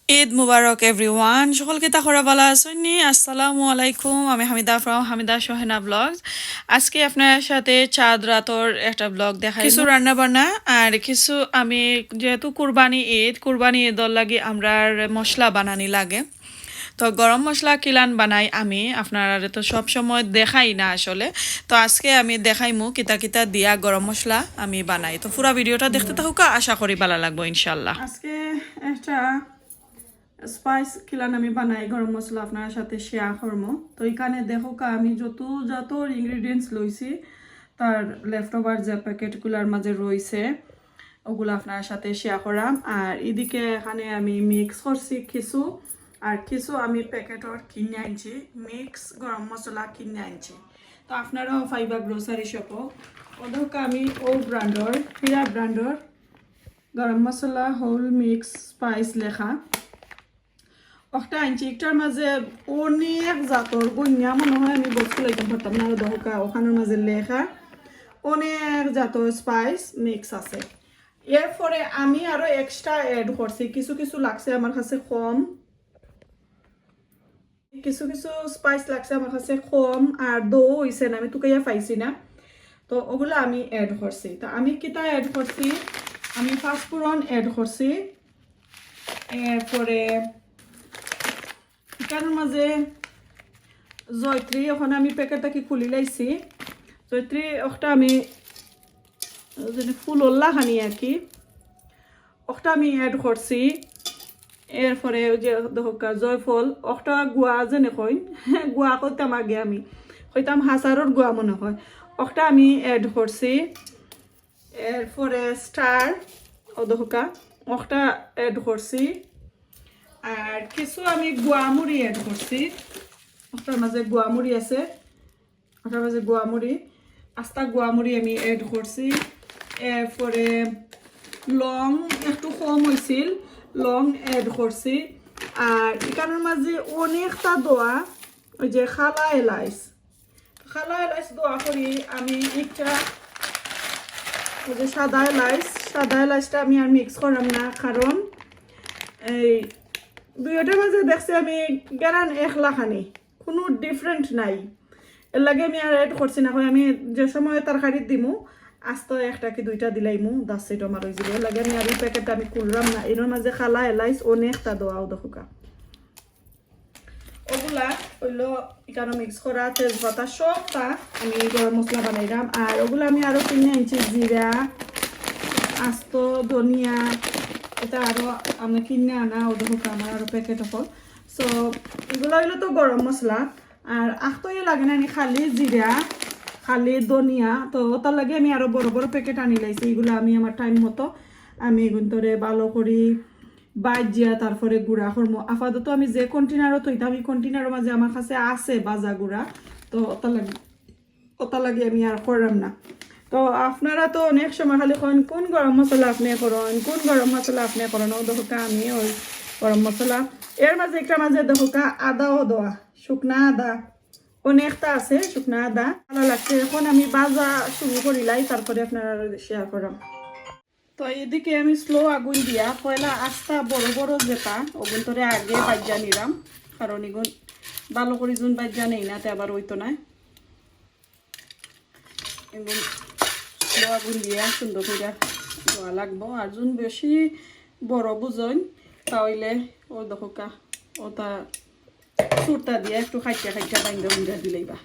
ঈদ মুবারক everyone, সকলকে তাহরা ভালো আছেন? আসসালামু আলাইকুম। আমি হামিদা ফ্রম হামিদা সোহেনা ব্লগস। আজকে আপনার সাথে চাঁদ রাতর একটা ব্লগ দেখাই, কিছু রান্না বান্না আর কিছু আমি যেহেতু কুরবানি ঈদর লাগে আমরা মশলা বানানি লাগে। তো গরম মশলা কিলান বানাই আমি আপনার তো সব সময় দেখাই না আসলে। তো আজকে আমি দেখাইমু কিতা কিতা দিয়া গরম মশলা আমি বানাই। তো পুরো ভিডিওটা দেখতে থাকুক, আশা করি ভালো লাগবে ইনশাল্লাহ। আজকে একটা স্পাইস কিলান আমি বানাই গরম মশলা আপনার সাথে শেয়ার করবো। তো এখানে দেখো আমি যত ইনগ্রিডিয়েন্টস লইছি তার লেফট ওভার যে প্যাকেটগুলোর মাঝে রয়েছে ওগুলো আপনার সাথে শেয়ার করাম। আর এদিকে এখানে আমি মিক্স করছি কিছু, আর কিছু আমি প্যাকেটর কিনে আনছি, মিক্স গরম মশলা কিনে আনছি। তো আপনারাও ফাইবা গ্রোসারি শপও ওদেরক আমি ও ব্র্যান্ডর হিরা ব্র্যান্ডর গরম মশলা হোল মিক্স স্পাইস লেখা একটা আনছি। একটার মাঝে অনেক জাতর গন্যা মনে হয় আমি বস্তু লাইতে পারতাম না, দহকা ওখানের মাঝে লেখা অনেক জাতর স্পাইস মিক্স আছে। এরপরে আমি আরো এক্সট্রা অ্যাড করছি, কিছু কিছু লাগছে আমার কাছে কম, কিছু কিছু স্পাইস লাগছে আমার কাছে কম, আর দো হইছে না, আমি তুকাইয়া পাইছি না। তো ওগুলো আমি অ্যাড করছি। তো আমি কিতা অ্যাড করছি, আমি পাঁচফোড়ন অ্যাড করছি। এরপরে এটার মাঝে জয়ত্রী, ওখানে আমি প্যাকেটটা কি খুলি লাইছি, জয়ত্রী ওটা আমি ফুল ওল্লা খানি আর কি ওটা আমি অ্যাড করছি। এরপরে ওই যে দেখা জয়ফল ওটা গুয়া যেনে কই গুয়া করতাম আগে, আমি কইতাম হাসারর গুয়া মনে হয়, ওটা আমি অ্যাড করছি। এরপরে স্টার ও দেখা ওটা অ্যাড করছি। আর কিছু আমি গুয়ামুড়ি অ্যাড করছি, ওটার মাঝে গুয়ামুড়ি আছে, ওটার মাঝে গুয়ামুড়ি আস্তা গুয়ামুড়ি আমি অ্যাড করছি। এরপরে লং একটু কম হয়েছিল, লং অ্যাড করছি। আর এখানের মাঝে অনেকটা দোয়া ওই যে খালা এলাইচ দোয়া করি আমি। একটা ওই যে সাদা এলাইচটা আমি আর মিক্স করলাম না, কারণ এই দুইটার মাঝে দেখছি আমি গেরান একলা খানি, কোনো ডিফারেন্ট নাই, এর লাগে আমি আর অ্যাড করছি না। আমি যে সময় তরকারি দিমু আস্ত একটা কি দুইটা দিলাইমু 10 টমার হয়ে যাবে, এর লাগে আমি আর এই প্যাকেটটা আমি খুললাম না। এর মাঝে খালা এলাইচ অনেকটা দোয়াও দেখুকা, ওগুলা হইলো এখানে মিক্স করা তেজপাতা সবটা আমি গরম মশলা বানাইলাম। আর ওগুলো আমি আরো কিনে আনছি, জিরা আস্ত ধনিয়া, এটা আরো আমি কিনে আনা ও দেখুকা আমার আরো প্যাকেট হল। সো এগুলো হইলো তো গরম মশলা। আর আখতই লাগে না খালি জিরা খালি ধনিয়া, তো তার লাগে আমি আরো বড় বড় প্যাকেট আনি লাইছি। এগুলো আমি আমার টাইম মতো আমি এগুন্তরে ভালো করি বাজিয়া তারপরে গুঁড়া করবো। আপাতত আমি যে কন্টেনারও তৈতাম এই কন্টেনারের মাঝে আমার কাছে আছে বাজা গুঁড়া, তো ওটা লাগে আমি আর করলাম না। তো আপনারা তো অনেক সময় খালি কোন গরম মশলা আপনি করেন, কোন গরম মশলা আপনি করেন, ও দেখা আমি ওই গরম মশলা। এর মাঝে একটা মাঝে দেখা আদাও দেওয়া, শুকনা আদা অনেকটা আছে, শুকনা আদা ভালো লাগছে। এখন আমি বাজা শুরু করিলাই, তারপরে আপনারা শেয়ার করাম। তো এদিকে আমি স্লো আগুন দিয়া পয়লা আস্তা বড় বড় যেটা ওগুন তোরে আগে বাজ্যা নিলাম, কারণ এগুন ভালো করে জুন বাজ্যা নেই না, তে আবার ওইতো না। এগুন স্লো আগুন দিয়া সুন্দর করে দেওয়া লাগবো। আর জুন বেশি বড় বুঝন তাহলে ও দেখা ওটা সুরটা দিয়ে একটু খাইটা বাইন্দা দিলেইবা।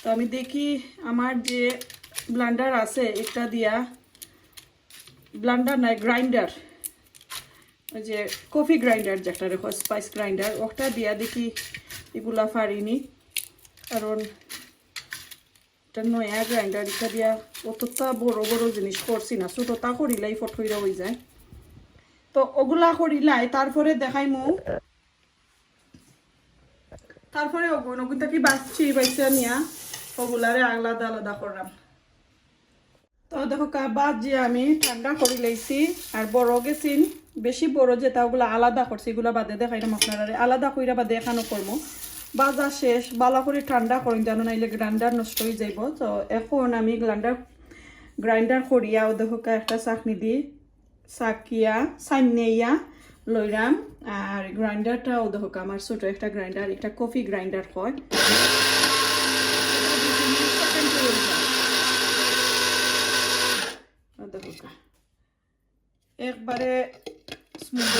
তো আমি দেখি আমার যে ব্লেন্ডার আছে একটা দিয়া, ব্লেন্ডার নাই গ্রাইন্ডার, ওই যে কফি গ্রাইন্ডার যেটা রেখো স্পাইস গ্রাইন্ডার, ওটা দিয়া দেখি এগুলা পারিনি, কারণ এটা নয়া গ্রাইন্ডার, এটা দিয়া অতটা বড় বড় জিনিস করছি না, ছোটটা করিলাই ফটকইরা হয়ে যায়। তো ওগুলা করিলাই তারপরে দেখাইমু, তারপরে ওগুনটা কি বাচ্চা নিয়া ওগুলারে আলাদা আলাদা করলাম। তো দেখো কাবাদ যে আমি ঠান্ডা করে লাইছি, আর বড় গেছিন বেশি বড় যেটা ওগুলো আলাদা করছি, এগুলো বাদে দেখাইলাম আপনারা, আলাদা কইরা বা দেখানো করবো। বাজা শেষ বালা করে ঠান্ডা করেন, জানো নাইলে গ্রাইন্ডার নষ্ট হয়ে যাইব। তো এখন আমি গ্রাইন্ডার করিয়া ও দেখো একটা চাকনি দি চাকিয়া সাইনিয়া লইরাম আর গ্রাইন্ডারটাও দেখো আমার ছোট একটা গ্রাইন্ডার, একটা কফি গ্রাইন্ডার হয়। দেখো একবারে স্মুথ।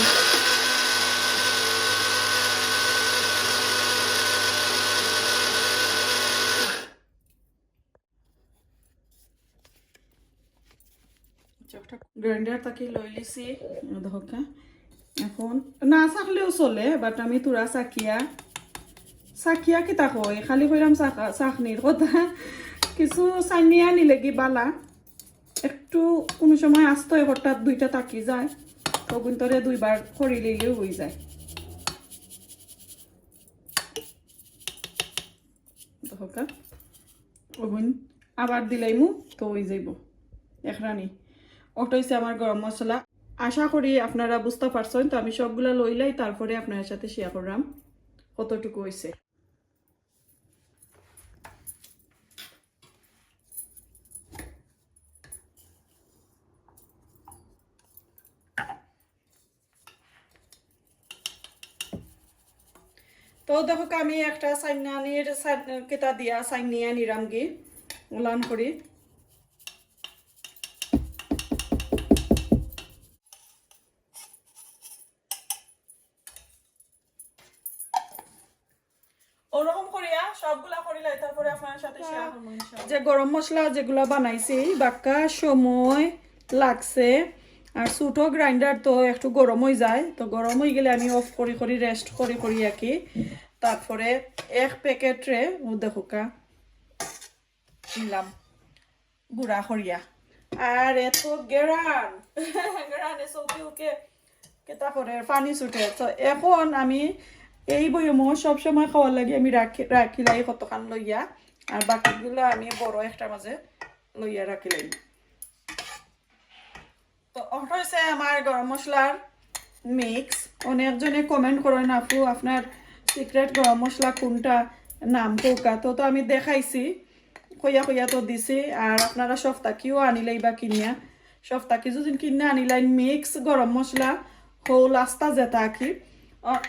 গ্রাইন্ডার তাকে লই লিছি দেখো এখন না চাকলেও চলে, বাট আমি তোরা চাকিয়া কিতা কয় খালি কইরাম চাকনির কথা। কিছু চাইনিয়া নিলে কি বালা একটু কোনো সময় আসতো হঠাৎ দুইটা তাকি যায়, তখন তোরে দুইবার করি লইলেও হয়ে যায়। ওগুন আবার দিলাইমু তো হয়ে যাইব একরানি। ওটা হচ্ছে আমার গরম মশলা। আশা করি আপনারা বুঝতে পারছেন। তো আমি সবগুলা লইলাই তারপরে আপনার সাথে শেয়ার করলাম কতটুকু হয়েছে। তো দেখো আমি একটা সাইনানির কেতা দিয়া সাইনিয়া নিরাম গি উলান করি। ওরকম করিয়া সবগুলা করিলাই তারপরে আপনার সাথে শেয়ার করব ইনশাআল্লাহ। যে গরম মশলা যেগুলা বানাইছি বাক্কা সময় লাগছে, আর ছোটো গ্রাইন্ডার তো একটু গরম হয়ে যায়, তো গরম হয়ে গেলে আমি অফ করি রেস্ট করি আঁকি। তারপরে এক প্যাকেটরে দেখোকা নিলাম গুঁড়া করিয়া। আর এত গেরানে চৌকি উকে কেতা করে পানি ছুটে। তো এখন আমি এই বইমো সবসময় খাওয়ার লাগে আমি রাখিলাই কতখান লইয়া, আর বাকিগুলো আমি বড় একটা মাঝে লইয়া রাখিলাই। তো ওটা হচ্ছে আমার গরম মশলার মিক্স। অনেকজনে কমেন্ট করেন আপু আপনার সিক্রেট গরম মশলা কোনটা, নাম কোকা। তো আমি দেখাইছি কইয়া তো দিছি। আর আপনারা সপ্তাহকেও আনিলাই বা কিনিয়া সপ্তাহকে যদি কিনে আনিলাই মিক্স গরম মশলা হোল আস্তা যেটা আঁকি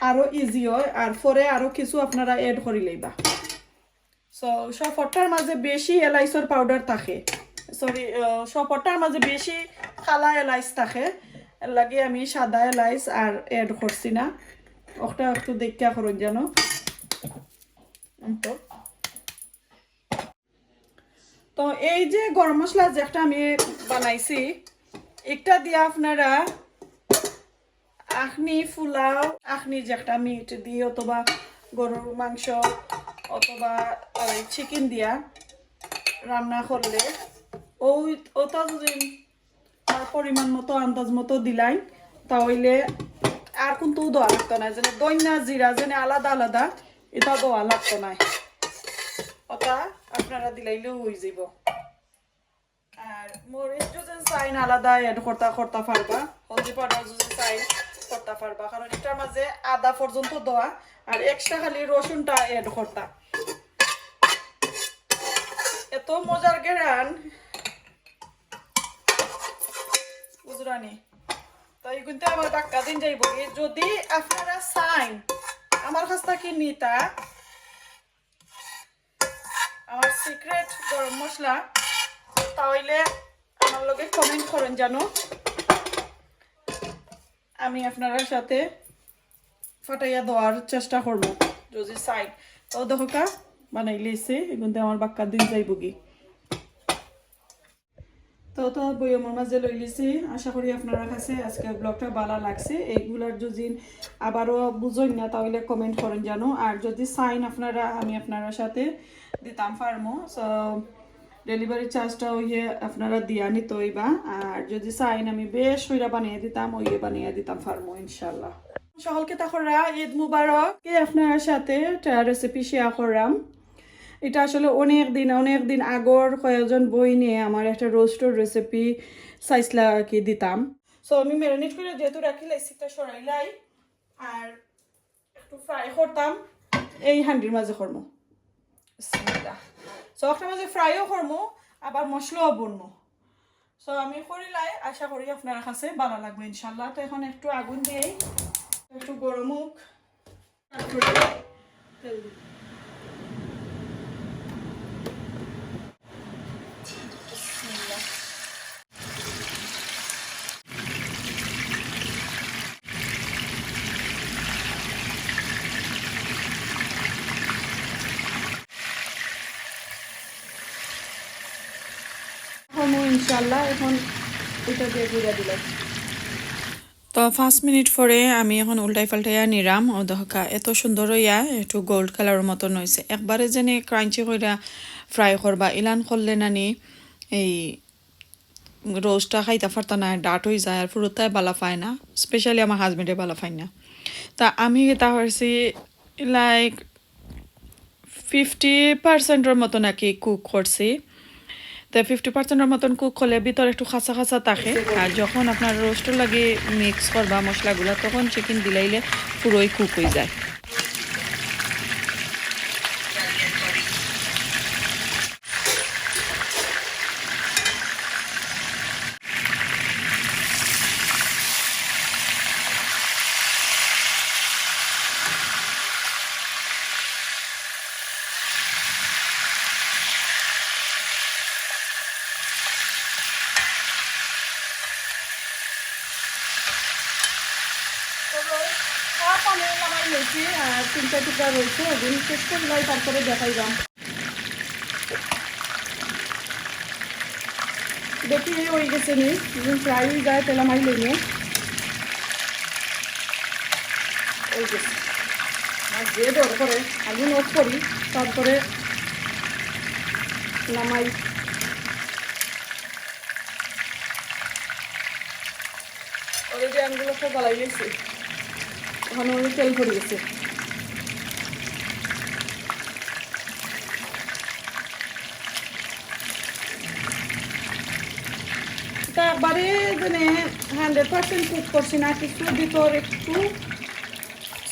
আরও ইজি হয়, আর পরে আরও কিছু আপনারা এড করি লইবা। সো সফরটার মাঝে বেশি এলাইচর পাউডার থাকে, সরি সফরটার মাঝে বেশি কালা এলাইচ থাকে, এর লাগে আমি সাদা এলাইচ আর এড করছি না। ওটা একটু দেখা করুন যেন। তো এই যে গরম মশলা যেটা আমি বানাইছি একটা দিয়া আপনারা আখনি ফুলাও আখনি যে একটা মিট দিয়ে অথবা গরুর মাংস অথবা চিকেন দিয়া রান্না করলে ওটা যদি পরিমাণ মতো আন্দাজ মতো দিলাই তাহলে আর কিন্তু দেওয়া লাগতো না, যেন দইনা জিরা যেন আলাদা আলাদা এটা দেওয়া লাগতো না, ওটা আপনারা দিলাইলেও হয়ে যাব। আর মরিচ যদি চাইন আলাদা এড করতে পারবা, হলদি পাউডার যদি চাই করতে পারবা, কারণ এটার মাঝে আদা পর্যন্ত দেওয়া আর এক্সট্রা খালি রসুনটা এড করতা। এত মজার গেরান বুঝরানি। তাই কিন্তু আমার বাক্কা দিন যাইব। যদি আপনারা চাইন আমার কাছ থেকে নিতা আমার সিক্রেট গরম মশলা, তাহলে আমার লগে কমেন্ট করেন জানো, আমি আপনার সাথে ফাটাইয়া দেওয়ার চেষ্টা করবো যদি চাই। তো দেখা বানাই লিয়েছে কিন্তু আমার বাক্কা দিন যাইব কি। তো বইয়ের মাঝে লই লিছি। আশা করি আপনার কাছে আজকে ব্লগটা ভালো লাগছে। এইগুলার যদি আবারও বুঝেন না তাহলে কমেন্ট করেন জানো। আর যদি চাইন আপনারা আমি আপনার সাথে দিতাম পারমো, ডেলিভারি চার্জটা ওইয়ে আপনারা দিয়া নিত হইবা। আর যদি চাইন আমি বেশ হইরা বানিয়ে দিতাম ওইয়ে বানিয়ে দিতাম পারমো ইনশাল্লাহ। সকলকে তাহলে ঈদ মুবারক। আপনার সাথে রেসিপি শেয়ার করলাম। এটা আসলে অনেক দিন আগর কয়েকজন বই নিয়ে আমার একটা রোস্টের রেসিপি চাইছিলা কি দিতাম। সো আমি ম্যারিনেট করে যেহেতু রাখি লাইসিটা সরাইলাই আর একটু ফ্রাই করতাম এই হান্ডির মাঝে করবো। সো একটা মাঝে ফ্রাইও করবো আবার মশলাও বনবো। সো আমি করিলাই আশা করি আপনার কাছে ভালো লাগবে ইনশাল্লাহ। তো এখন একটু আগুন দিয়েই করে তেল দিই। ইনশাল্লাহ এখন এটা দিয়ে ঘুরে দিলাম। তো 5 মিনিট পরে আমি এখন উল্টাই পাল্টাইয়া নিরাম ও দহকা এত সুন্দর হইয়া একটু গোল্ড কালারের মতন হয়েছে। একবারে যেনে ক্রাঞ্চি কইরা ফ্রাই করবা ইলান করলে নানি এই রোস্টটা খাইতে পারতো না, ডাট হয়ে যায় আর পুরোটাই বালা পায় না, স্পেশালি আমার হাজবেন্ডে বালা পায় না। তা আমি এটা হয়েছি লাইক 50%-এর মতন আর কি কুক করছি। তো 50%-এর মতন কুক করলে ভিতরে একটু খাঁচা খাঁচা থাকে, আর যখন আপনার রোস্টও লাগে মিক্স করবা মশলাগুলো তখন চিকেন দিলাইলে পুরোই কুক হয়ে যায়। আর 3টা টুকরা রয়েছে ওগুলি চেক করলাই তারপরে দেখাই দাম দেখি হয়ে গেছে নি ফ্রাই হয়ে যায় তেলা মাই লইনে ওই গেছে। আর যে দর করে আগুন অফ করি তারপরে নামাই। অলরেডি আমগুলো সব বালাই গেছে, ওখানে ওই তেল পড়ে গেছে। তা একবারে মানে 100% কুক করছি না, কিছু ভিতর একটু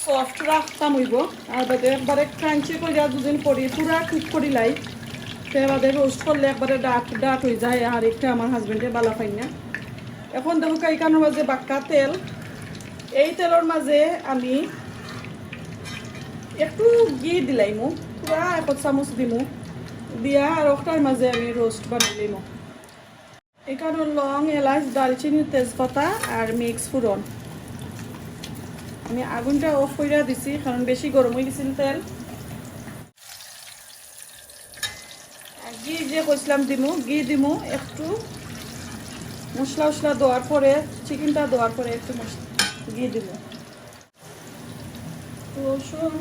সফট রাখতাম হইব। আর বাদে একবারে ক্রাঞ্চি করিয়া দুদিন করি পুরা কুক করি লাই, তো বাদে রোস্ট করলে একবারে ডাট ডাট হয়ে যায় আর একটা আমার হাজবেন্ডে বালা পাই না। এখন দেখো কাইকানোর মাঝে বাক্কা তেল, এই তেলের মাঝে আমি একটু ঘি দিলাইমু, পুরা 1 চামচ দিমু দিয়া আর ওটার মাঝে আমি রোস্ট বানাইলাইমু। এখানে লং, এলাচ, দালচিনি, তেজপাতা আর মিক্স ফুরন। আমি আগুনটা অফ কইরা দিছি কারণ বেশি গরম হয়ে গেছিল তেল। ঘি যে কইছিলাম দিমু, ঘি দিমু একটু, মশলা উশলা দেওয়ার পরে চিকেনটা দেওয়ার পরে একটু ঘি দিমু। রসুন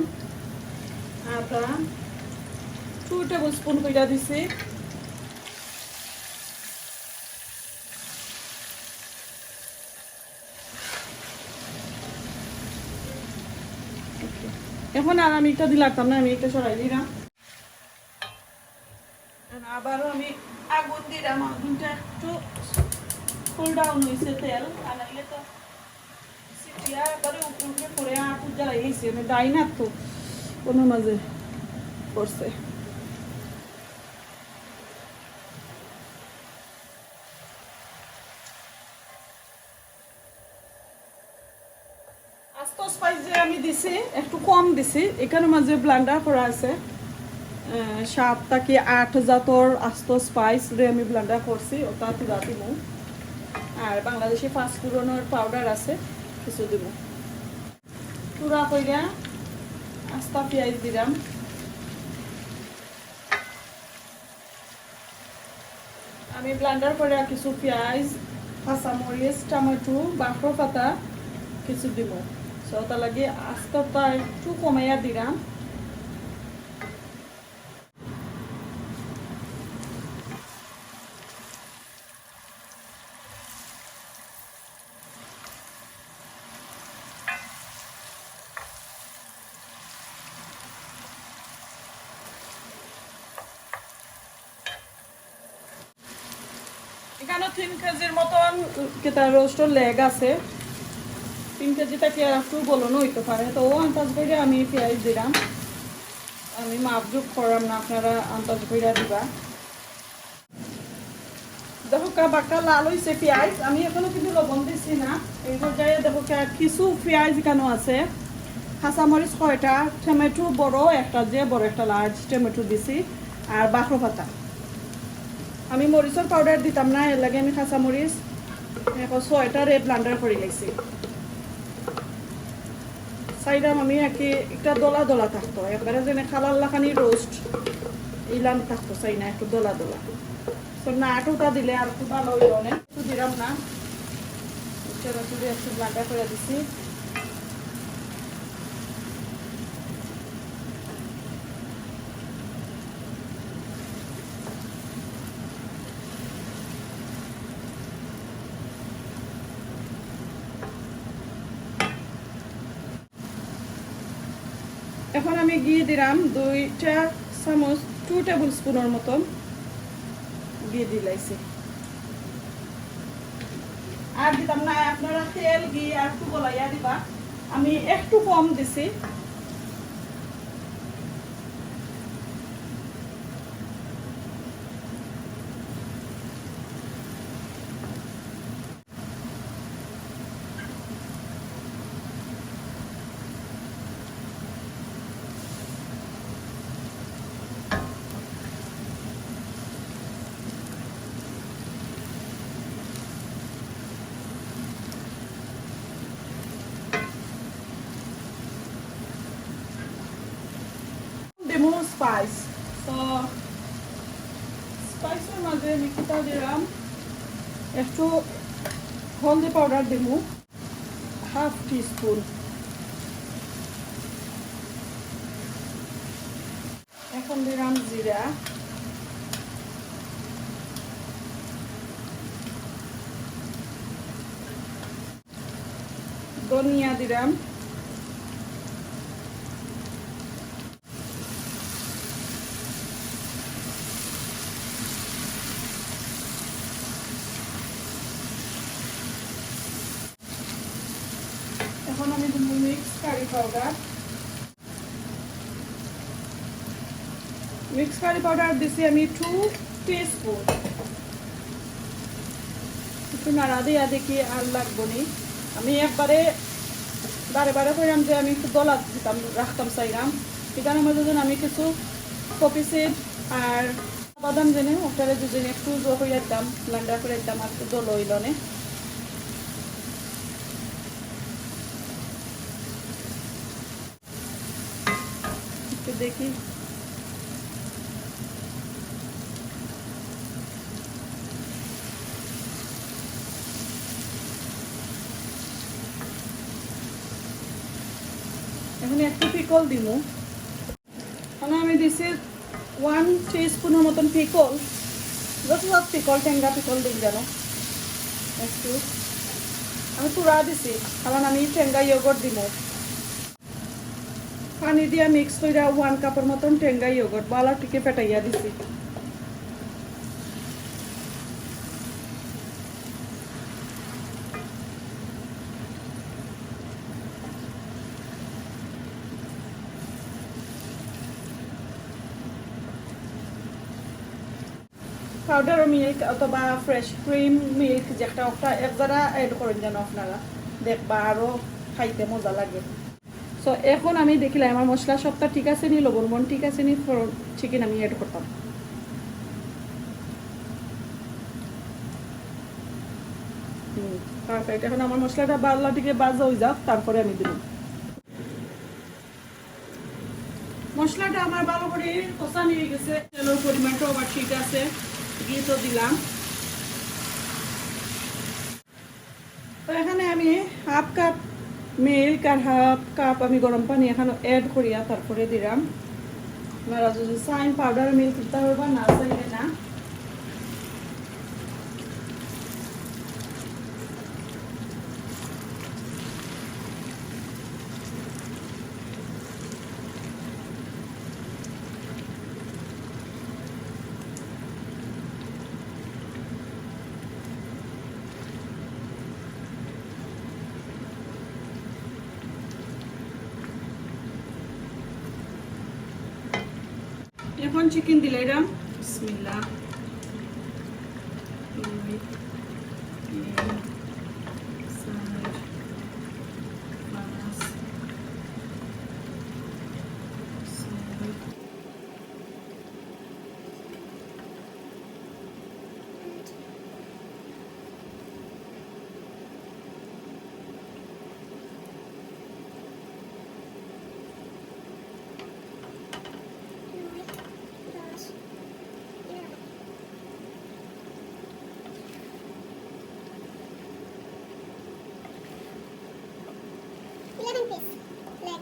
আদা 2 টেবিল স্পুন কইরা দিছি। এখন আর আমি এটা দিলাম না, আমি এটা সরাই দিলাম। আবারও আমি আগুন দিলাম, আগুনটা একটু ফুল ডাউন হয়েছে তেল আনাইলে তো সিটিয়া একবারে উপরে পরে আগুন জ্বালাই গেছে, আমি দাই না তো কোনো মাঝে করছে। আস্ত স্পাইস যে আমি দিছি একটু কম দিছি, এখানে মাঝে ব্লেন্ডার করা আছে 7টা কি 8 জাতর আস্ত স্পাইস রে আমি ব্লেন্ডার করছি, ওটা তুলা দিব। আর বাংলাদেশি ফাস্টফুডের পাউডার আছে কিছু দিব। তুলা কইরা আস্তা পেঁয়াজ দিলাম, আমি ব্লেন্ডার করে কিছু পেঁয়াজ, কাঁচামরিচ, টমেটো, বাঁকড় পাতা কিছু দিব। ওটা লাগে আস্তাটা একটু কমাইয়া দিলাম। এখানে 3 কেজির মতন কেতা রোস্টের লেগ আছে, 3 কেজিটা কি একটু বলুন হইতে পারে, তো ও আন্দাজ করে আমি পেঁয়াজ দিলাম। আমি মাপজুপ করলাম না, আপনারা আন্দাজ করে দিবা। দেখো বাক্কা লাল হয়েছে পেঁয়াজ, আমি এখনো কিন্তু লবণ দিচ্ছি না। এই পর্যায়ে দেখো কিছু পেঁয়াজ কেন আছে কাঁচামরিচ কয়টা, টমেটো বড় একটা, যে বড় একটা লার্জ টমেটো দিছি, আর বাখরো পাতা। আমি মরিচের পাউডার দিতাম না, এর লাগে আমি কাঁচামরিচ এখন 6টা ব্লান্ডার করে লাইছি। চাইলাম আমি একটা দলা দলা থাকতো, একবারে যেন খালার লাখানি রোস্ট ইলান থাকতো, চাই না একটু দলা দলা। তো নাটুটা দিলে আর একটু ভালো হইল, অনেক একটু দিলাম না, একটু ব্লান্ডার করে দিছি। এখন আমি ঘি দিলাম 2টা চামচ, 2 টেবিল স্পুনের মতন ঘি দিলাইছি। আর দিতাম না, আপনারা তেল ঘি আর একটু গলাইয়া দিবা, আমি একটু কম দিছি। দেবো স্পাইস, তো স্পাইসের মাঝে লিখিটা দিলাম একটু হলদি পাউডার দেবো, হাফ টিস্পুন। এখন দিলাম জিরা, ধনিয়া দিলাম, এখন আমি দেবো mix curry powder. Mix curry powder দিছি আমি 2 টিস্পুন। একটু নাড়া দিয়া দেখি আর লাগবো নি, আমি একবারে বারে বারে কইলাম যে আমি একটু দলা দিতাম রাখতাম চাইলাম, এখানের মধ্যে যেন আমি কিছু কফি সিড আর বাদাম জেনে ওটারে দুদিন একটু হইয়া দিতাম, ব্লান্ডার করে দিতাম, আর একটু দল হইল নে। একটু দেখি, এখন একটু পিকল দিব। এখন আমি দিছি 1 টিস্পুনের মতন পিকল, যত পিকল টেঙ্গা পিকল দিন জানো একটু, আমি পুরা দিছি কারণ আমি টেঙ্গা ইয়োগর্ট দিব। পানি দিয়া মিক্স করে 1 কাপের মতন টেঙ্গা ইয়োগর্ট বালা টিকে পেটাইয়া দিছি। পাউডার মিল্ক অথবা ফ্রেশ ক্রিম মিল্ক যেটা ওটা একজারা এড করেন যেন আপনারা, দেখবা আরও খাইতে মজা লাগে। সো এখন আমি দেখিলাম আমার মশলা সবটা ঠিক আছে নি, লবণ মন ঠিক আছে নি, চিকেন আমি এড করতাম। পারফেক্ট। এখন আমার মশলাটা বাল্লা দিকে বাজা হয়ে যাক, তারপরে আমি দিলাম মশলাটা। আমার ভালো করে কষা নিয়ে গেছে, তেলের পরিমাণটাও আবার ঠিক আছে, ঘি তো দিলাম। তো এখানে আমি হাফ কাপ মিল্ক আর হাফ কাপ আমি গরম পানি এখানে অ্যাড করিয়া তারপরে দিলাম। আপনারা যদি চাইন পাউডার মিল্ক দিতে হবে, না চাইলে না। এখন চিকেন দিলে এরম বিসমিল্লাহ, 2 3 4 5 11 piece leg.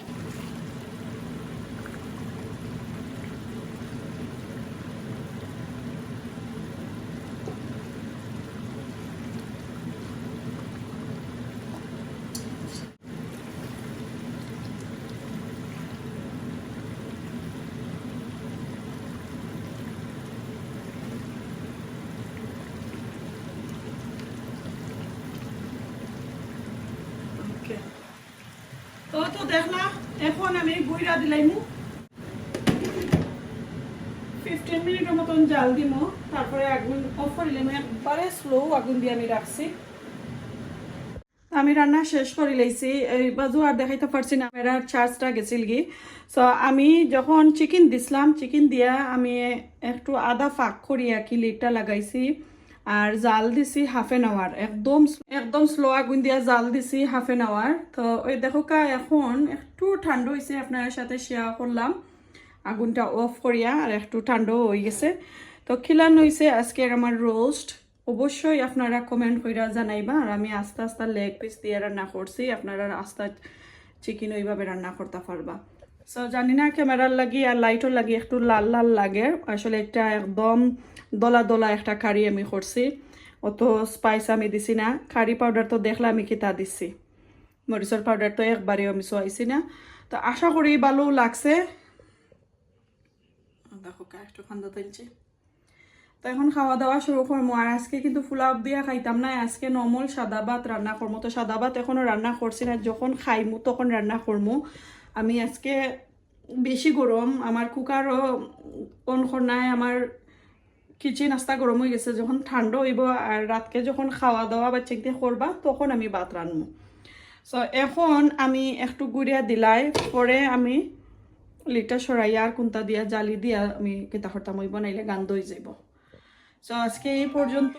ওকে তো দেখলা এখন আমি গুইরা দিলাইমু 15 মিনিটের মতন জাল দিমু তারপরে আগুন অফ করিলাম একবারে স্লো আগুন দিয়ে আমি রাখছি আমি রান্না শেষ করে লাইছি এই বাজু আর দেখাইতে পারছি না আমার চার্জটা গেছিল কি সো আমি যখন চিকেন দিছিলাম চিকেন দিয়া আমি একটু আদা ফাঁক করিয়া কি লিটটা লাগাইছি আর জাল দিছি হাফ এন আওয়ার একদম স্লো আগুন দিয়া জাল দিছি হাফ এন আওয়ার তো ওই দেখো কা এখন একটু ঠান্ডা হয়েছে আপনার সাথে শেয়ার করলাম আগুনটা অফ করিয়া আর একটু ঠান্ডাও হয়ে গেছে তো খিলান হয়েছে আজকের আমার রোস্ট অবশ্যই আপনারা কমেন্ট কইরা জানাইবা আর আমি আস্তে আস্তে লেগ পিস দিয়ে রান্না করছি আপনারা আস্তে চিকেন ওইভাবে রান্না করতে পারবা সো জানি না ক্যামেরার লাগি আর লাইটও লাগি একটু লাল লাল লাগে আসলে একটা একদম দলা দলা একটা কারি আমি করছি অত স্পাইস আমি দিছি না কারি পাউডার তো দেখলে আমি কিতা দিছি মরিচের পাউডার তো একবারেও আমি সোয়াইছি না তো আশা করি ভালো লাগছে দেখো একটু খান্দা তুলছি তো এখন খাওয়া দাওয়া শুরু করবো আর আজকে কিন্তু ফুলাও দিয়া খাইতাম না আজকে নর্মাল সাদা ভাত রান্না করবো তো সাদা ভাত এখনও রান্না করছি না যখন খাইমু তখন রান্না করবো আমি আজকে বেশি গরম আমার কুকারও অন নাই আমার কিচেন আস্তা গরম হয়ে গেছে যখন ঠান্ডা হইব আর রাতকে যখন খাওয়া দাওয়া বা চেক দিয়ে করবা তখন আমি ভাত রান্নবো সো এখন আমি একটু গুড়িয়া দিলাই পরে আমি লিটা সরাইয়া আর কোনটা দিয়া জালি দিয়া আমি কেতা করতাম হইব নাইলে গান্ধ হয়ে যাব সো আজকে এই পর্যন্ত